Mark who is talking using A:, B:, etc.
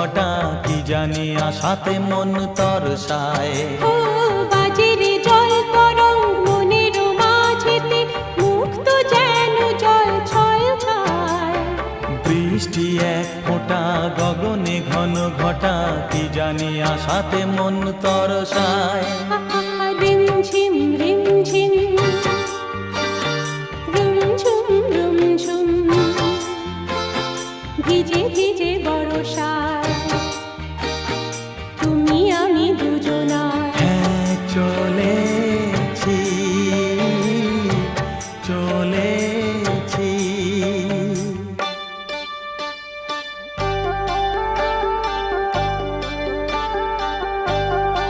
A: ঘটা কি জানি আশাতে মন তরসায়।
B: ও বাজেরে জল তরঙ্গ মনের মাঝেতে মুক্ত যেন জল ছল খায়।
A: বৃষ্টি এক ফোঁটা গগনে ঘন ঘটা কি জানি আশাতে মন তরসায়।
B: রিমঝিম রিমঝিম রুমঝুম রুমঝুম ভিজে ভিজে বর্ষা।